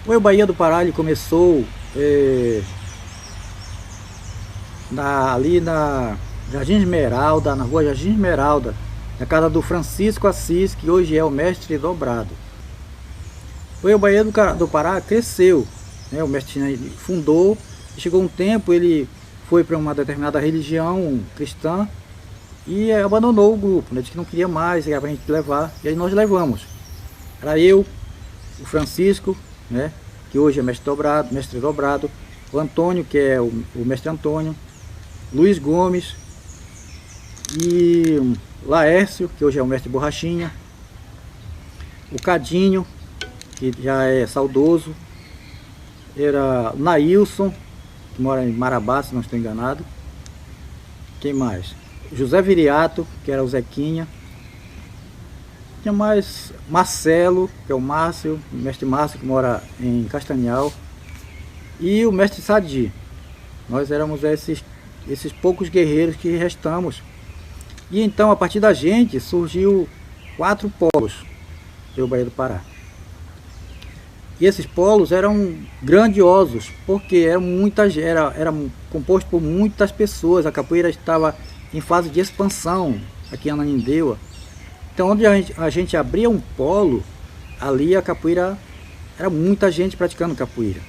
O Bahia do Pará ele começou ali na Jardim Esmeralda, na rua Jardim Esmeralda, na casa do Francisco Assis, que hoje é o mestre dobrado. O Bahia do Pará cresceu, né? O mestre China fundou, chegou um tempo, ele foi para uma determinada religião cristã e abandonou o grupo, né? Disse que não queria mais, era para a gente levar, e aí nós levamos. Era eu, o Francisco, né? Que hoje é mestre dobrado, o Antônio, que é o mestre Antônio, Luiz Gomes e Laércio, que hoje é o mestre Borrachinha, o Cadinho, que já é saudoso, era Nailson, que mora em Marabá, se não estou enganado. Quem mais? José Viriato, que era o Zequinha. Tinha mais Marcelo, que é o Márcio, o mestre Márcio, que mora em Castanhal. E o mestre Sadi. Nós éramos esses poucos guerreiros que restamos. E então, a partir da gente, surgiu 4 polos do Bahia do Pará. E esses polos eram grandiosos, porque era composto por muitas pessoas. A capoeira estava em fase de expansão aqui em Ananindeua. Então, onde a gente abria um polo, ali a capoeira, era muita gente praticando capoeira.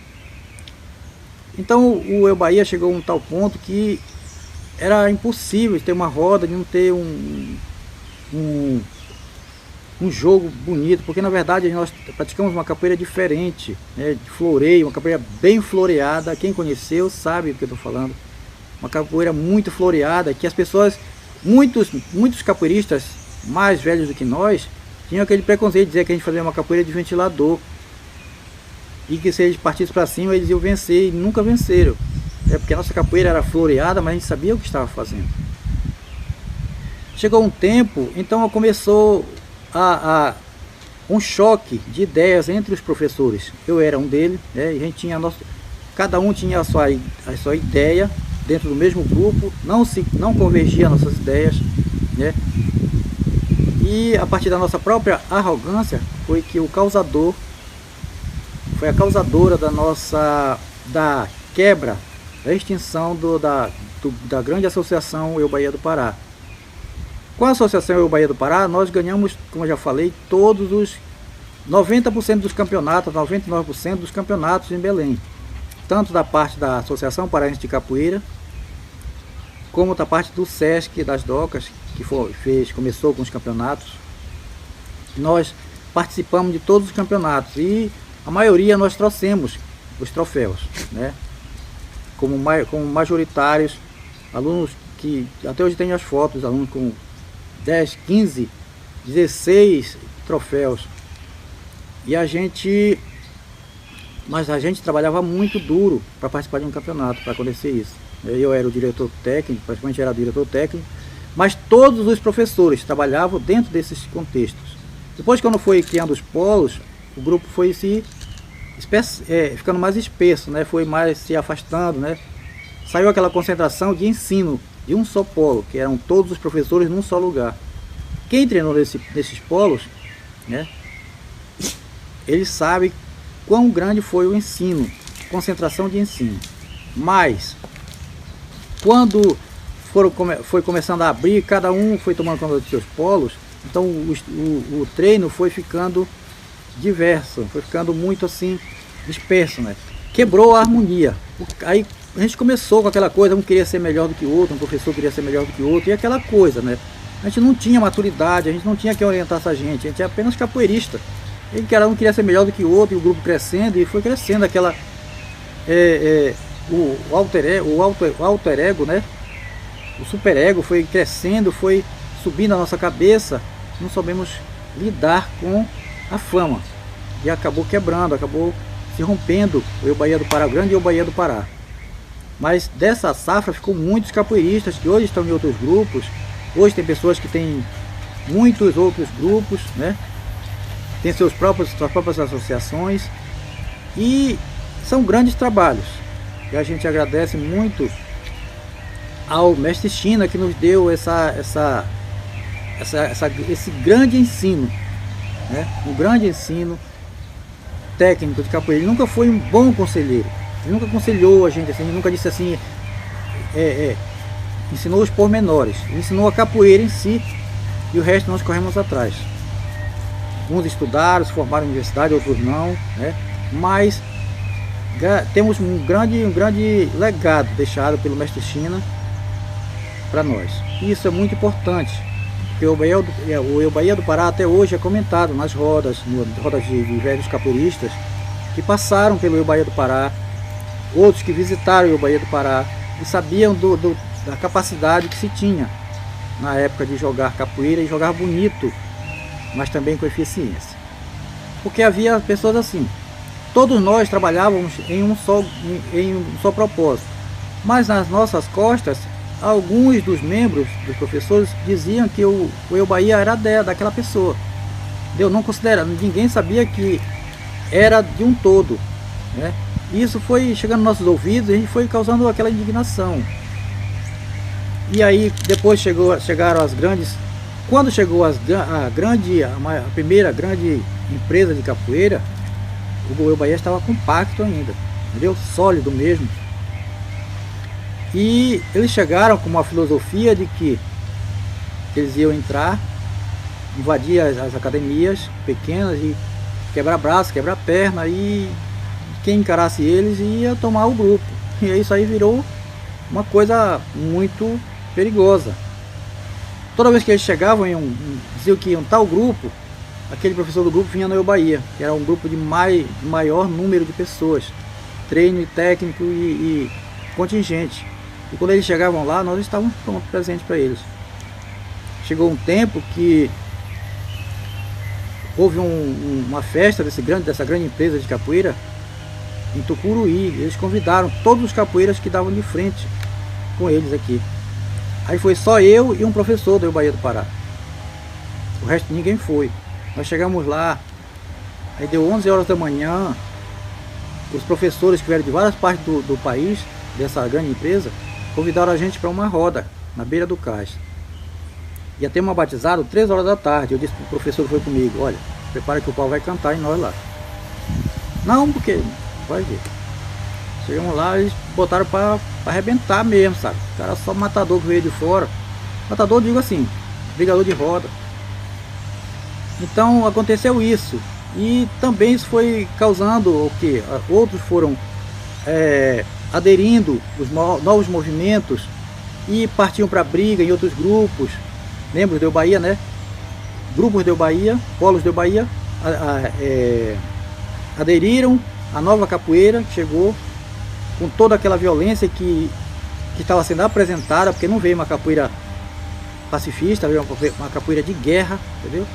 Então, o Eu Bahia chegou a um tal ponto que era impossível ter uma roda, de não ter um jogo bonito, porque na verdade nós praticamos uma capoeira diferente, né, de floreio, uma capoeira bem floreada. Quem conheceu sabe do que eu estou falando. Uma capoeira muito floreada, que as pessoas, muitos capoeiristas mais velhos do que nós, tinham aquele preconceito de dizer que a gente fazia uma capoeira de ventilador e que se eles partissem para cima eles iam vencer, e nunca venceram. É porque a nossa capoeira era floreada, mas a gente sabia o que estava fazendo. Chegou um tempo, então começou um choque de ideias entre os professores. Eu era um deles, né? E a gente tinha cada um tinha a sua ideia dentro do mesmo grupo, não convergia nossas ideias, né? E a partir da nossa própria arrogância foi que foi a causadora da quebra, da extinção da grande associação Eu Bahia do Pará. Com a Associação Eu Bahia do Pará, nós ganhamos, como eu já falei, todos os 90% dos campeonatos, 99% dos campeonatos em Belém. Tanto da parte da Associação Paraense de Capoeira, como da parte do Sesc das Docas, que começou com os campeonatos. Nós participamos de todos os campeonatos e a maioria nós trouxemos os troféus, né? Como majoritários, alunos que até hoje tem as fotos, alunos com 10, 15, 16 troféus. E mas a gente trabalhava muito duro para participar de um campeonato, para acontecer isso. Eu era o diretor técnico, praticamente era o diretor técnico, mas todos os professores trabalhavam dentro desses contextos. Depois, quando foi criando os polos, o grupo foi ficando mais espesso, né? Foi mais se afastando, né? Saiu aquela concentração de ensino de um só polo, que eram todos os professores num só lugar. Quem treinou nesses polos, né, ele sabe quão grande foi o ensino, concentração de ensino. Mas, quando foi começando a abrir, cada um foi tomando conta dos seus polos, então o treino foi ficando diverso, foi ficando muito assim, disperso, né? Quebrou a harmonia. Aí a gente começou com aquela coisa, um queria ser melhor do que o outro, um professor queria ser melhor do que o outro, e aquela coisa, né? A gente não tinha maturidade, a gente não tinha quem orientar essa gente, a gente é apenas capoeirista. E cada um queria ser melhor do que o outro, e o grupo crescendo, e foi crescendo aquela... o alter ego, né? O super ego foi crescendo, foi subindo a nossa cabeça, não soubemos lidar com a fama. E acabou quebrando, acabou se rompendo o Eu Bahia do Pará, o grande Eu Bahia do Pará. Mas dessa safra ficou muitos capoeiristas que hoje estão em outros grupos. Hoje tem pessoas que têm muitos outros grupos, né? Tem suas próprias associações. E são grandes trabalhos. E a gente agradece muito ao mestre China que nos deu esse grande ensino, né? Um grande ensino técnico de capoeira, ele nunca foi um bom conselheiro. Ele nunca aconselhou a gente assim, ele nunca disse assim, ensinou os pormenores. Ele ensinou a capoeira em si e o resto nós corremos atrás. Uns estudaram, se formaram na universidade, outros não, né? Mas temos um grande legado deixado pelo mestre China para nós. E isso é muito importante, porque o Eu Bahia do Pará até hoje é comentado nas rodas de velhos capoeiristas que passaram pelo Eu Bahia do Pará, outros que visitaram o Eu Bahia do Pará e sabiam da capacidade que se tinha na época de jogar capoeira e jogar bonito, mas também com eficiência. Porque havia pessoas assim, todos nós trabalhávamos em um só propósito, mas nas nossas costas, alguns dos membros dos professores diziam que o Eu Bahia era daquela pessoa. Eu não considero, ninguém sabia que era de um todo, né? Isso foi chegando nos nossos ouvidos e a gente foi causando aquela indignação. E aí depois chegaram as grandes. Quando chegou a primeira grande empresa de capoeira, o Eu Bahia estava compacto ainda, entendeu? Sólido mesmo. E eles chegaram com uma filosofia de que eles iam entrar, invadir as academias pequenas e quebrar braço, quebrar perna, e quem encarasse eles ia tomar o grupo. E isso aí virou uma coisa muito perigosa. Toda vez que eles chegavam diziam que iam tal grupo, aquele professor do grupo vinha no Eu Bahia, que era um grupo de maior número de pessoas, treino técnico e contingente. E quando eles chegavam lá, nós estávamos prontos, presentes para eles. Chegou um tempo que houve uma festa dessa grande empresa de capoeira em Tucuruí. Eles convidaram todos os capoeiras que davam de frente com eles aqui. Aí foi só eu e um professor do Eu Bahia do Pará. O resto ninguém foi. Nós chegamos lá, aí deu 11 horas da manhã, os professores que vieram de várias partes do país, dessa grande empresa, convidaram a gente para uma roda na beira do cais. Ia ter uma batizada 3 horas da tarde. Eu disse para o professor que foi comigo: olha, prepara que o pau vai cantar em nós lá. Não, porque vai ver. Chegamos lá, eles botaram para arrebentar mesmo, sabe? O cara só matador que veio de fora. Matador, digo assim, brigador de roda. Então aconteceu isso. E também isso foi causando o que? Outros foram aderindo os novos movimentos e partiam para briga em outros grupos. Membros do Eu Bahia, né? Grupos do Eu Bahia, polos do Eu Bahia aderiram à nova capoeira que chegou com toda aquela violência que estava sendo apresentada, porque não veio uma capoeira pacifista, veio uma capoeira de guerra, entendeu?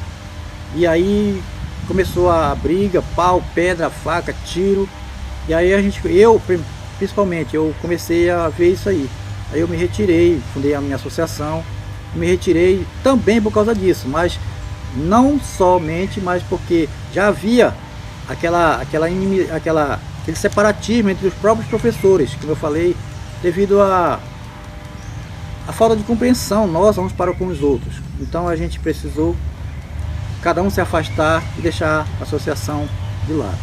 E aí começou a briga, pau, pedra, faca, tiro. E aí principalmente, eu comecei a ver isso aí. Aí eu me retirei, fundei a minha associação, me retirei também por causa disso, mas não somente, mas porque já havia aquele separatismo entre os próprios professores, como eu falei, devido à falta de compreensão nossa uns para com os outros. Então a gente precisou cada um se afastar e deixar a associação de lado.